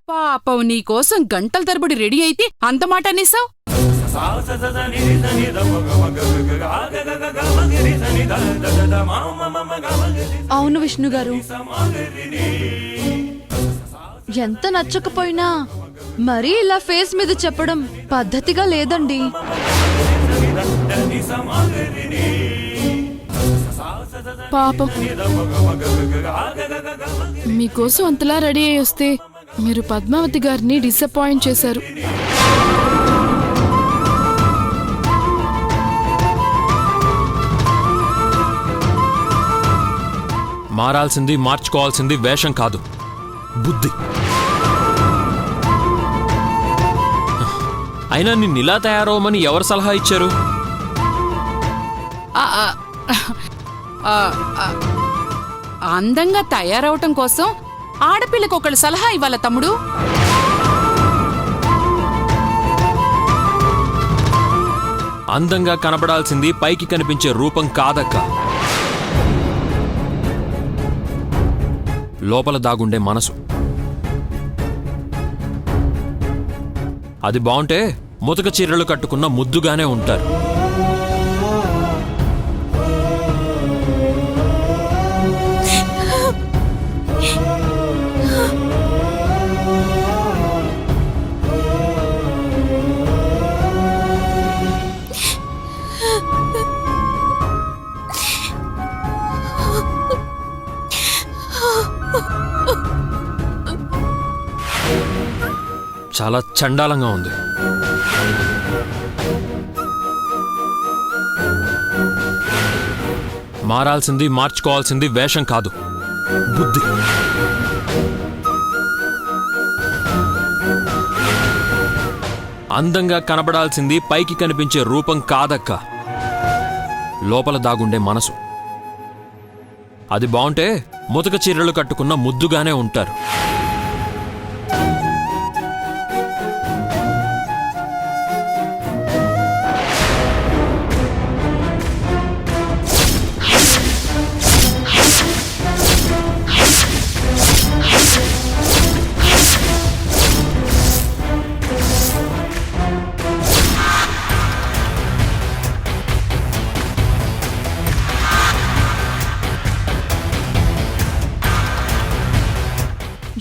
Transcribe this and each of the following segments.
పాపం నీకోసం గంటల తరబడి రెడీ అయితే అంత మాట అనేసావు. అవును విష్ణు గారు, ఎంత నచ్చకపోయినా మరీ ఇలా ఫేస్ మీద చెప్పడం పద్ధతిగా లేదండి. పాపం మీకోసం అంతలా రెడీ అయి వస్తే మీరు పద్మావతి గారిని డిసప్పాయింట్ చేశారు. మారాల్సింది మార్చుకోవాల్సింది వేషం కాదు, బుద్ధి. అయినా నిన్నిలా తయారవమని ఎవరు సలహా ఇచ్చారు? ఆ, ఆ, ఆ, ఆ, అందంగా తయారవటం కోసం ఆడపిల్లకు ఒకళ్ళు సలహా ఇవ్వాల తమ్ముడు. అందంగా కనబడాల్సింది పైకి కనిపించే రూపం కాదక్క, లోపల దాగుండే మనసు. అది బావుంటే ముతక చీరలు కట్టుకున్న ముద్దుగానే ఉంటారు. చాలా చండాలంగా ఉంది. మారాల్సింది మార్చుకోవాల్సింది వేషం కాదు, బుద్ధి. అందంగా కనబడాల్సింది పైకి కనిపించే రూపం కాదక్క, లోపల దాగుండే మనసు. అది బావుంటే ముతక చీరలు కట్టుకున్న ముద్దుగానే ఉంటారు.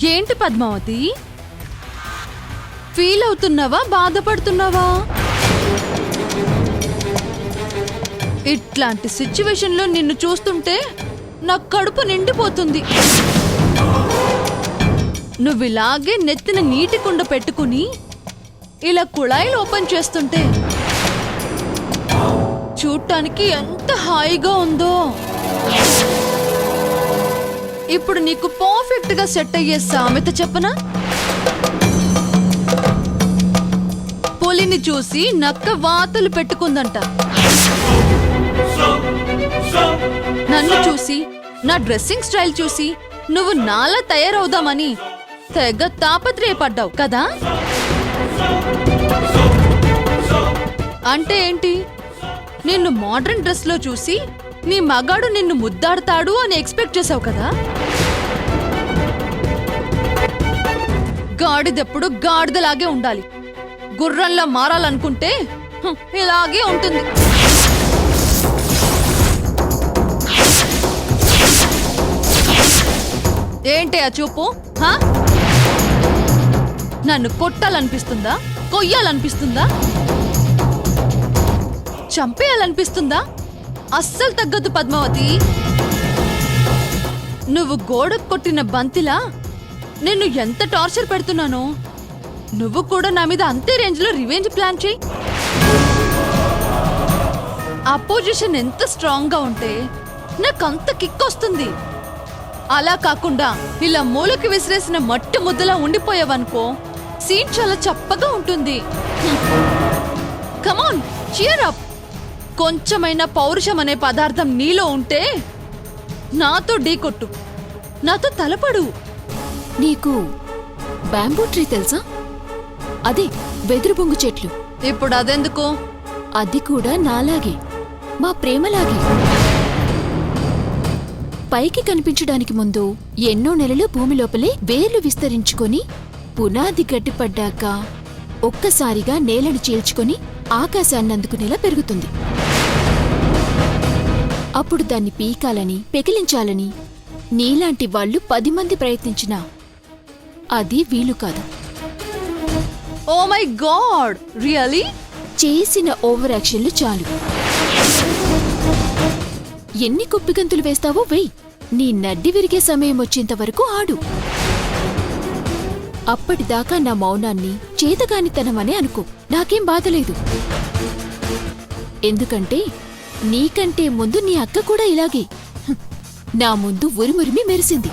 ఏంటి పద్మావతి, ఫీల్ అవుతున్నావా, బాధపడుతున్నావా? ఇట్లాంటి సిచ్యువేషన్లో నిన్ను చూస్తుంటే నా కడుపు నిండిపోతుంది. నువ్విలాగే నెత్తిన నీటి కుండ పెట్టుకుని ఇలా కుళాయిలు ఓపెన్ చేస్తుంటే చూడటానికి ఎంత హాయిగా ఉందో. ఇప్పుడు నీకు పర్ఫెక్ట్ గా సెట్ అయ్యే సామెత చెప్పనా? పులిని చూసి నక్క వాతలు పెట్టుకుందంట. నన్ను చూసి, నా డ్రెస్సింగ్ స్టైల్ చూసి నువ్వు నాలా తయారవుదామని తెగ తాపత్రయపడ్డావు కదా? అంటే ఏంటి? నిన్ను మోడర్న్ డ్రెస్ లో చూసి నీ మగాడు నిన్ను ముద్దాడతాడు అని ఎక్స్పెక్ట్ చేసావు కదా? గాడిదెప్పుడు గాడిదలాగే ఉండాలి. గుర్రంలా మారాలనుకుంటే ఇలాగే ఉంటుంది. ఏంటి ఆ చూపు? నన్ను కొట్టాలనిపిస్తుందా? కొయ్యాలనిపిస్తుందా? చంపేయాలనిపిస్తుందా? అస్సలు తగ్గదు పద్మావతి. నువ్వు గోడకు కొట్టిన బంతిలా నిన్ను ఎంత టార్చర్ పెడుతున్నానో నువ్వు కూడా నా మీద అంతే రేంజ్ లో రివెంజ్ ప్లాన్ చేయి. అపోజిషన్ ఎంత స్ట్రాంగ్ గా ఉంటే నాకంత కిక్ వస్తుంది. అలా కాకుండా ఇలా మూలకి విసిరేసిన మట్టి ముద్దలా ఉండిపోయావనుకో సీన్ చాలా చప్పగా ఉంటుంది. కమాన్, చీర్ అప్. కొంచెమైనా పౌరుషం అనే పదార్థం నీలో ఉంటే నాతో ఢీకొట్టు, నాతో తలపడు. నీకు బ్యాంబూ ట్రీ తెలుసా? అదే వెదురు బొంగు చెట్లు. ఇప్పుడు అదెందుకు? అది కూడా నాలాగే, మా ప్రేమలాగే. పైకి కనిపించడానికి ముందు ఎన్నో నెలలు భూమి లోపలే వేర్లు విస్తరించుకొని పునాది గట్టిపడ్డాక ఒక్కసారిగా నేలను చీల్చుకొని ఆకాశాన్ని అందుకునేలా పెరుగుతుంది. అప్పుడు దాన్ని పీకాలని, పెకిలించాలని నీలాంటి వాళ్ళు 10 మంది ప్రయత్నించినా అది వీలు కాదు. Oh my god, really? చేసిన ఓవర్ యాక్షన్లు చాలు. ఎన్ని కుప్పిగంతులు వేస్తావో వెయ్యి. నీ నడ్డి విరిగే సమయం వచ్చేంత వరకు ఆడు. అప్పటిదాకా నా మౌనాన్ని చేతగానితనమనే అనుకో, నాకేం బాధలేదు. ఎందుకంటే నీకంటే ముందు నీ అక్క కూడా ఇలాగే నా ముందు ఉరిమురిమి మెరిసింది.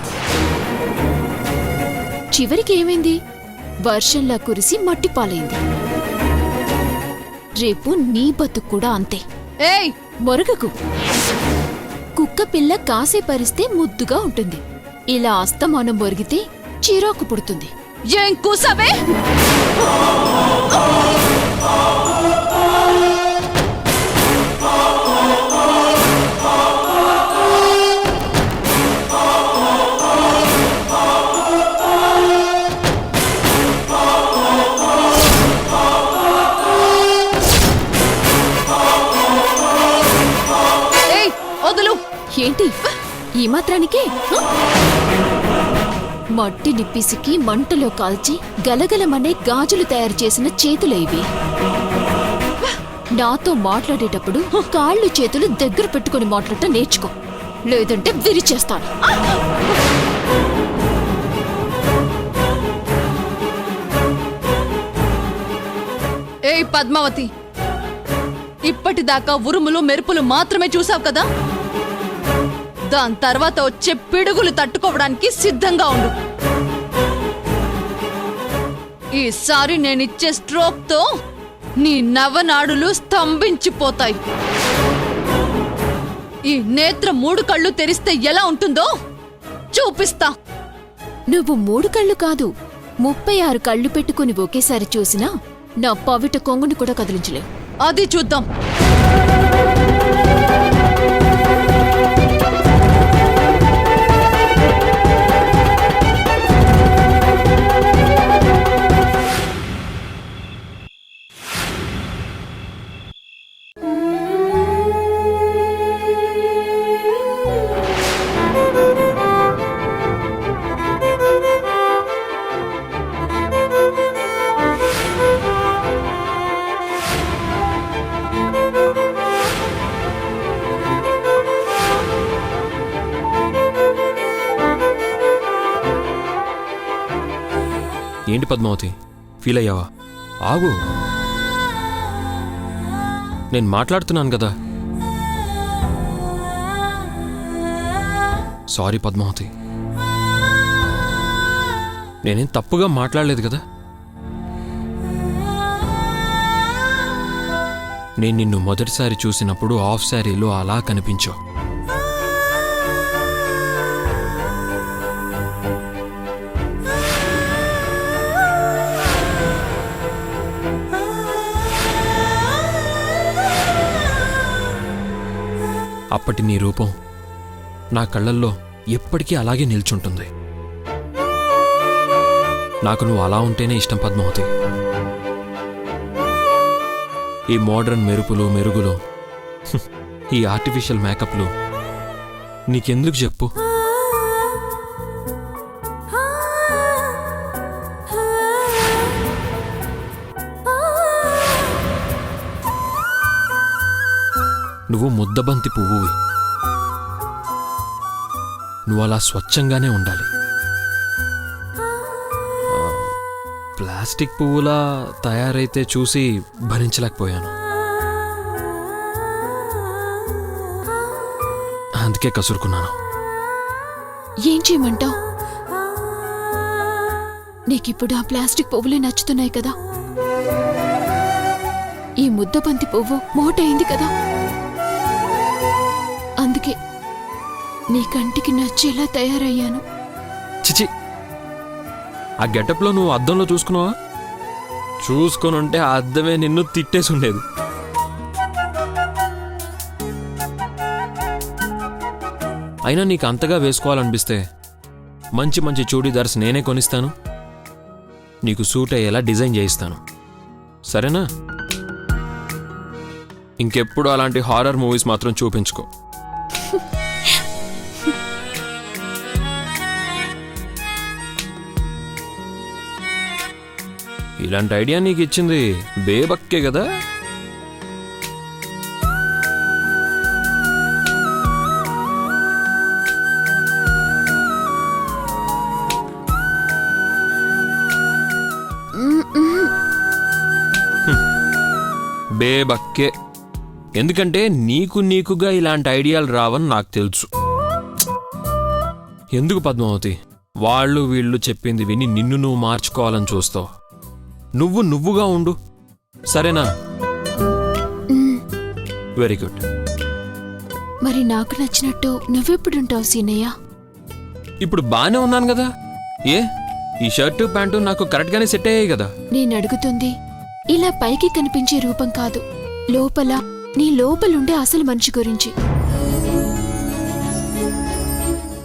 చివరికి ఏమైంది? వర్షంలా కురిసి మట్టిపాలైంది. రేపు నీ బతుకు కూడా అంతే. ఏయ్, మొరగకు. కుక్క పిల్ల కాసే పరిస్తే ముద్దుగా ఉంటుంది. ఇలా అస్తమానం మొరిగితే చిరాకు పుడుతుంది. ఏం కూసావే? ఏయ్, వదులు. ఏంటి ఈ మాత్రానికే? హ? మట్టి నిప్పిసికి మంటలో కాల్చి గలగలమనే గాజులు తయారు చేసిన చేతులేవి. నాతో మాట్లాడేటప్పుడు కాళ్ళు చేతులు దగ్గర పెట్టుకుని మాట్లాడటం నేర్చుకో, లేదంటే విరిచేస్తాను. ఏయ్ పద్మావతి, ఇప్పటిదాకా ఉరుములు మెరుపులు మాత్రమే చూసావు కదా. దాని తర్వాత వచ్చే పిడుగులు తట్టుకోవడానికి సిద్ధంగా ఉండు. ఈసారి నేనిచ్చే స్ట్రోక్ తో నీ నవనాడులు స్తంభించిపోతాయి. ఈ నేత్ర 3 కళ్ళు తెరిస్తే ఎలా ఉంటుందో చూపిస్తా. నువ్వు 3 కళ్ళు కాదు 36 కళ్ళు పెట్టుకుని ఒకేసారి చూసినా నా పవిట కొంగుని కూడా కదిలించలేవు. అది చూద్దాం. ఏంటి పద్మావతి, ఫీల్ అయ్యావా? ఆగు, నేను మాట్లాడుతున్నాను కదా. సారీ పద్మావతి, నేనేం తప్పుగా మాట్లాడలేదు కదా. నేను నిన్ను మొదటిసారి చూసినప్పుడు హాఫ్ శారీలో అలా కనిపించావు. అప్పటి నీ రూపం నా కళ్ళల్లో ఎప్పటికీ అలాగే నిల్చుంటుంది. నాకు నువ్వు అలా ఉంటేనే ఇష్టం పద్మావతి. ఈ మోడ్రన్ మెరుపులు మెరుగులు, ఈ ఆర్టిఫిషియల్ మేకప్లు నీకెందుకు చెప్పు? నువ్వు ముద్దబంతి పువ్వువి. నువ్వు అలా స్వచ్ఛంగానే ఉండాలి. ప్లాస్టిక్ పువ్వులా తయారైతే చూసి భరించలేకపోయాను. అందుకే కసురుకున్నాను. ఏం చేయమంటావు? నీకిప్పుడు ఆ ప్లాస్టిక్ పువ్వులే నచ్చుతున్నాయి కదా. ఈ ముద్దబంతి పువ్వు మోటైంది కదా. అందుకే నీ కంటికి నచ్చేలా తయారయ్యాను. చిచి, ఆ గెటప్లో నువ్వు అద్దంలో చూసుకున్నావా? చూసుకొని ఉంటే ఆ అద్దమే నిన్ను తిట్టేసి ఉండేది. అయినా నీకు అంతగా వేసుకోవాలనిపిస్తే మంచి మంచి చూడీదార్స్ నేనే కొనిస్తాను. నీకు సూట్ అయ్యేలా డిజైన్ చేయిస్తాను, సరేనా? ఇంకెప్పుడు అలాంటి హారర్ మూవీస్ మాత్రం చూపించుకో. ఇలాంటి ఐడియా నీకు ఇచ్చింది బేబక్కే కదా? బేబక్కే. ఎందుకంటే నీకుగా ఇలాంటి ఐడియాలు రావని నాకు తెలుసు. ఎందుకు పద్మావతి వాళ్ళు వీళ్ళు చెప్పింది విని నిన్ను నువ్వు మార్చుకోవాలని చూస్తావు? నువ్వుగా ఉండు, సరేనా? Very good. మరి నాకు నచ్చినట్టు నువ్వెప్పుడుంటావు సీనయ్య? ఇప్పుడు బానే ఉన్నాను కదా. ఏ ఈ షర్టు ప్యాంటు నాకు కరెక్ట్గానే సెట్ అయ్యాయి కదా. నేను అడుగుతుంది ఇలా పైకి కనిపించే రూపం కాదు, లోపల నీ లోపలుండే అసలు మనిషి గురించి.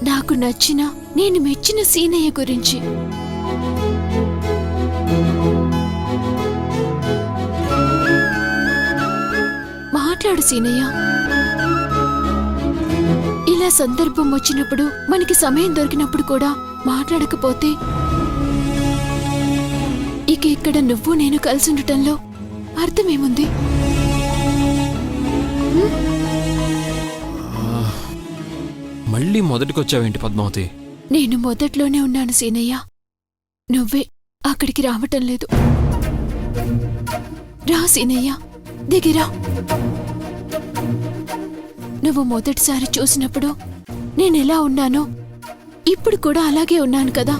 నాకు నచ్చిన నేను మెచ్చిన సీనయ్య గురించి. మాట్లాడు సీనయ్య. ఇలా సందర్భం వచ్చినప్పుడు, మనకి సమయం దొరికినప్పుడు కూడా మాట్లాడకపోతే ఇక ఇక్కడ నువ్వు నేను కలిసి ఉండటంలో అర్థమేముంది? మళ్ళీ మొదటికొచ్చావేంటి పద్మావతి? నేను మొదట్లోనే ఉన్నాను సీనయ్య, నువ్వే అక్కడికి రావటం లేదు. రా సీనయ్య, దిగిరా. నువ్వు మొదటిసారి చూసినప్పుడు నేనెలా ఉన్నానో ఇప్పుడు కూడా అలాగే ఉన్నాను కదా.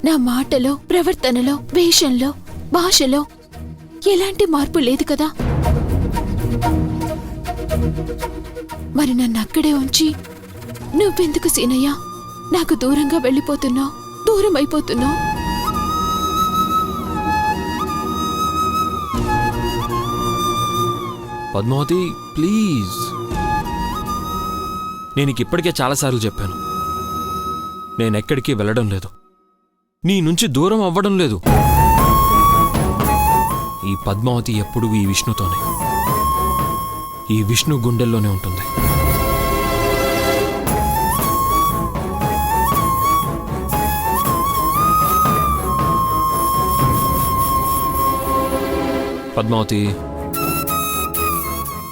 నా మాటలో, ప్రవర్తనలో, వేషంలో, భాషలో ఎలాంటి మార్పు లేదు కదా. మరి నన్ను అక్కడే ఉంచి నువ్వెందుకు సీనయ్య నాకు దూరంగా వెళ్ళిపోతున్నావు, దూరం అయిపోతున్నావు? పద్మావతి ప్లీజ్, నేను ఇప్పటికే చాలాసార్లు చెప్పాను, నేనెక్కడికి వెళ్ళడం లేదు, నీ నుంచి దూరం అవ్వడం లేదు. ఈ పద్మావతి ఎప్పుడు ఈ విష్ణుతోనే, ఈ విష్ణు గుండెల్లోనే ఉంటుంది. పద్మావతి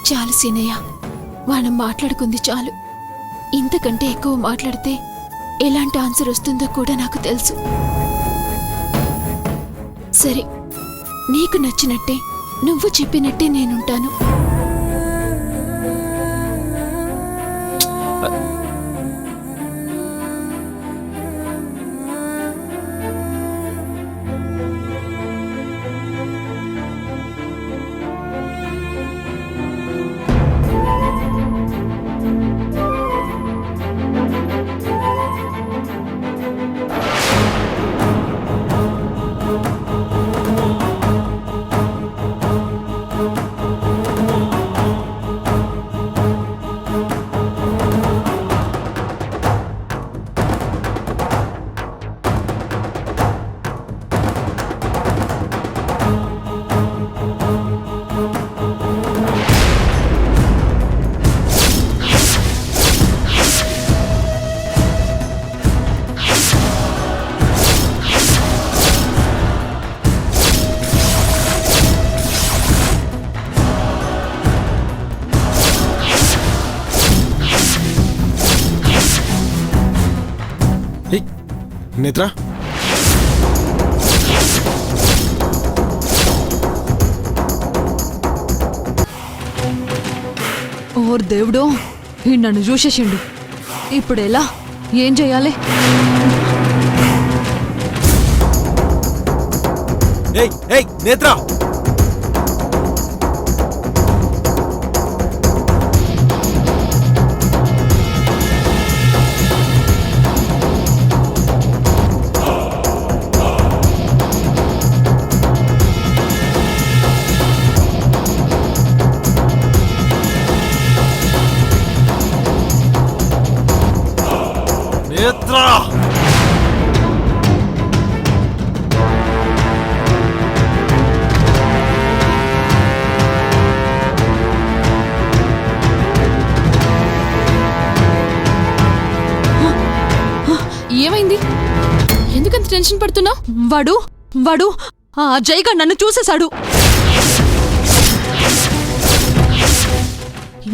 చాలు సీనయ్య, మనం మాట్లాడుకుంది చాలు. ఇంతకంటే ఎక్కువ మాట్లాడితే ఎలాంటి ఆన్సర్ వస్తుందో కూడా నాకు తెలుసు. సరే, నీకు నచ్చినట్టే, నువ్వు చెప్పినట్టే నేనుంటాను. నేత్ర, ఓర్ దేవుడో, ఈ నన్ను చూసేసిండు. ఇప్పుడు ఎలా, ఏం చెయ్యాలి? ఏయ్ ఏయ్ నేత్ర, నేత్ర, ఏమైంది? ఎందుకంత టెన్షన్ పడుతున్నావు? వాడు వాడు ఆ అజయ్గా నన్ను చూసేశాడు.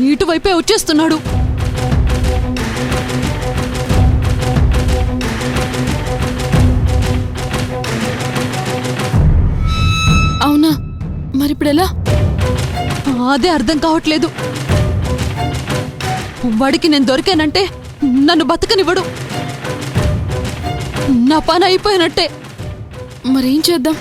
ఇటువైపే వచ్చేస్తున్నాడు. అవునా? మరిప్పుడెలా? అదే అర్థం కావట్లేదు. వాడికి నేను దొరికానంటే నన్ను బతకనివ్వడు. నా పని అయిపోయినట్టే. మరేం చేద్దాం?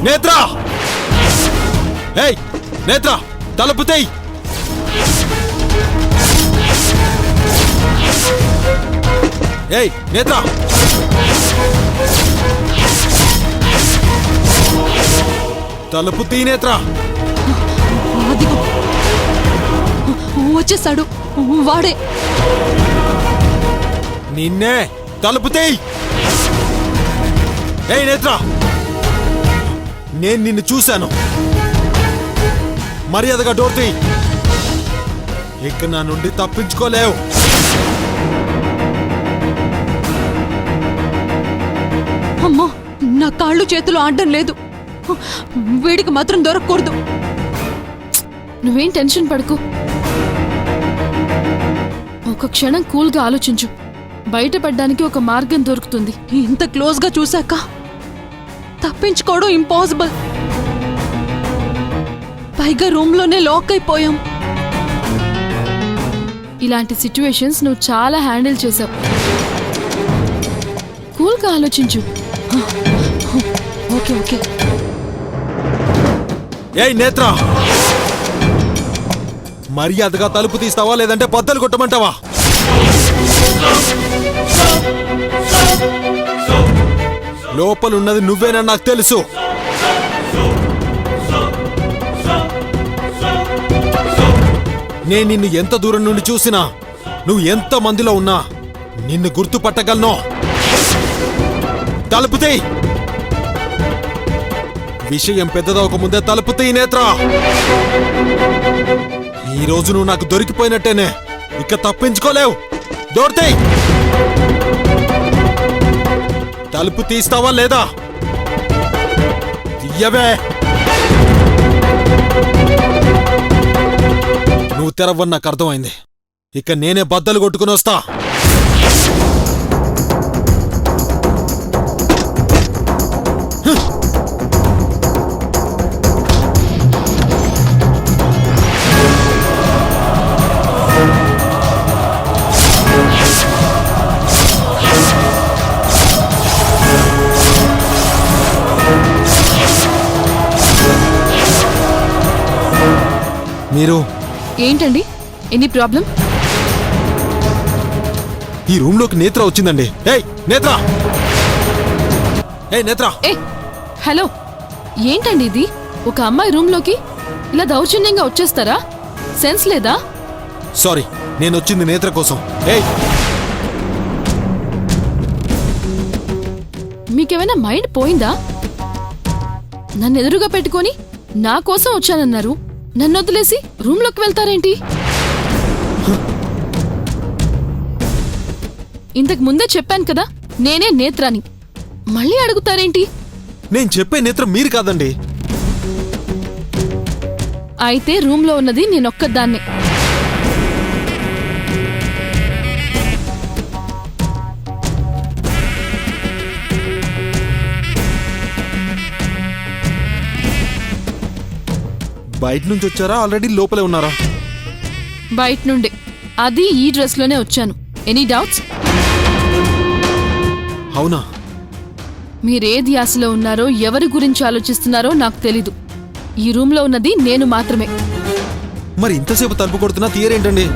నేత్రా! ఏయ్ నేత్రా, తలుపు తీయ్. ఏయ్ నేత్రా! తలుపు తీ నేత్రా. అదిగో వచ్చేసాడు. వాడే. నిన్నే. తలుపు తీయ్. ఏయ్ నేత్రా, నేను నిన్ను చూశాను. మర్యాదగా డోర్ తీయ్. ఇక నా నుండి తప్పించుకోలేవు. అమ్మో, నా కాళ్ళు చేతులు ఆడడం లేదు. వీడికి మాత్రం దొరకకూడదు. నువ్వేం టెన్షన్ పడకు. ఒక క్షణం కూల్గా ఆలోచించు. బయటపడ్డానికి ఒక మార్గం దొరుకుతుంది. ఇంత క్లోజ్గా చూశాక తప్పించుకోవడం ఇంపాసిబుల్. పైగా రూమ్లోనే లాక్ అయిపోయాం. ఇలాంటి సిచ్యువేషన్స్ నువ్వు చాలా హ్యాండిల్ చేసావు. కూల్గా ఆలోచించు. Okay okay. ఏయ్ నేత్రా, మర్యాదగా తలుపు తీస్తావా లేదంటే బద్దలు కొట్టమంటావా? లోపలున్నది నువ్వేనని నాకు తెలుసు. నేను నిన్ను ఎంత దూరం నుండి చూసినా, నువ్వు ఎంత మందిలో ఉన్నా నిన్ను గుర్తుపట్టగలను. తలుపు తీయ్. విషయం పెద్దదవక ముందే తలుపు తీయ్ నేత్రా. ఈ రోజు నువ్వు నాకు దొరికిపోయినట్టేనే. ఇక తప్పించుకోలేవు. డోర్ తీయ్. తలుపు తీస్తావా లేదా? తీయవే. నువ్వు తెరవని నాకు అర్థమైంది. ఇక నేనే బద్దలు కొట్టుకుని వస్తా. మీరు ఏంటండి ఎనీ ప్రాబ్లం? ఈ రూమ్ లోకి నేత్ర వచ్చిందండి. ఏయ్ నేత్ర! ఏయ్ నేత్ర! ఏ హలో, ఏంటండి ఇది? ఒక అమ్మాయి రూమ్లోకి ఇలా దౌర్జన్యంగా వచ్చేస్తారా? సెన్స్ లేదా? సారీ, నేను వచ్చింది నేత్ర కోసం. ఏయ్ మీకేమైనా మైండ్ పోయిందా? నన్ను ఎదురుగా పెట్టుకొని నా కోసం వచ్చానన్నారు. నన్ను వదిలేసి రూమ్లోకి వెళ్తారేంటి? ఇంతకు ముందే చెప్పాను కదా నేనే నేత్రాని. మళ్ళీ అడుగుతారేంటి? నేను చెప్పే నేత్ర మీరు కాదండి. అయితే రూమ్లో ఉన్నది నేనొక్కదాన్నే. బయట నుంచి వచ్చారా? ఆల్రెడీ లోపలే ఉన్నారా? బయట నుండి. అది ఈ డ్రెస్లోనే వచ్చాను. Any doubts? అవునా? మీరే ధ్యాసలో ఉన్నారో, ఎవరి గురించి ఆలోచిస్తున్నారో నాకు తెలీదు. ఈ రూమ్లో ఉన్నది నేను మాత్రమే. మరి ఇంతసేపు తలుపు కొడుతున్నా తీయరేంటండి?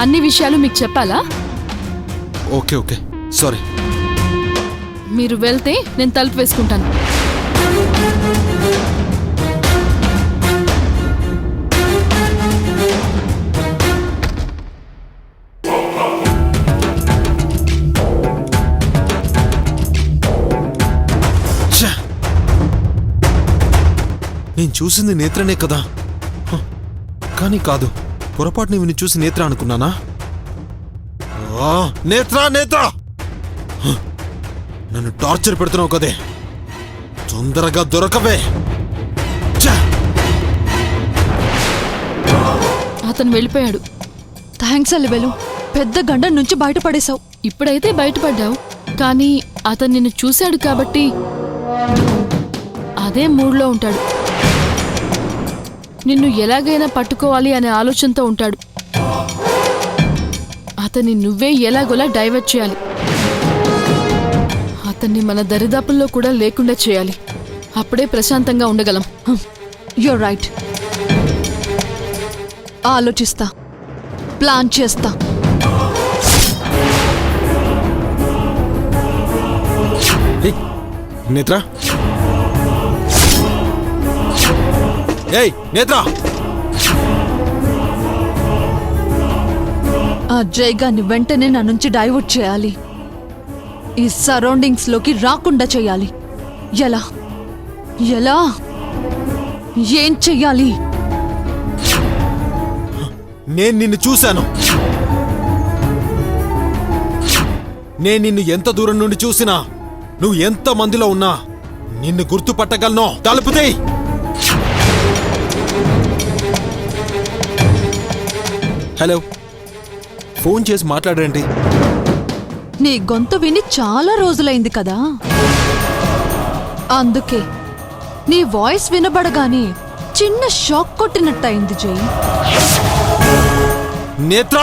అన్ని విషయాలు మీకు చెప్పాలా? Okay okay, sorry. మీరు వెళ్తే నేను తలుపు వేసుకుంటాను. నేను చూసింది నేత్రనే కదా హ, కానీ కాదు, పొరపాటుని విని చూసి నేత్ర అనుకున్నానా? ఆ, నేత్ర నేత్ర హ, నన్ను టార్చర్ పెడుతున్నావు కదే, తొందరగా దొరకవే. ఛ! అతను వెళ్ళిపోయాడు. థ్యాంక్స్ అలివేలు, పెద్ద గండం నుంచి బయటపడేశావు. ఇప్పుడైతే బయటపడ్డావు, కానీ అతను నిన్ను చూశాడు కాబట్టి అదే మూడ్లో ఉంటాడు. నిన్ను ఎలాగైనా పట్టుకోవాలి అనే ఆలోచనతో ఉంటాడు. అతన్ని నువ్వే ఎలాగోలా డైవర్ట్ చేయాలి. అతన్ని మన దరిదాపుల్లో కూడా లేకుండా చేయాలి. అప్పుడే ప్రశాంతంగా ఉండగలం. You're right. ఆలోచిస్తా, ప్లాన్ చేస్తా. ఏయ్, నేత్ర, ఏయ్ నేత్ర, ఆ జైగాన్ని వెంటనే నా నుంచి డైవర్ట్ చేయాలి. ఈ సరౌండింగ్స్ లోకి రాకుండా చేయాలి. ఎలా ఎలా ఏం చెయ్యాలి? నేను నిన్ను చూశాను. నేను నిన్ను ఎంత దూరం నుండి చూసినా, నువ్వు ఎంత మందిలో ఉన్నా నిన్ను గుర్తుపట్టగలను. తలుపుతే హలో, ఫోన్ చేసి మాట్లాడండి. నీ గొంతు విని చాలా రోజులైంది కదా, అందుకే నీ వాయిస్ వినబడగానే చిన్న షాక్ కొట్టినట్టయింది జై. నేత్ర,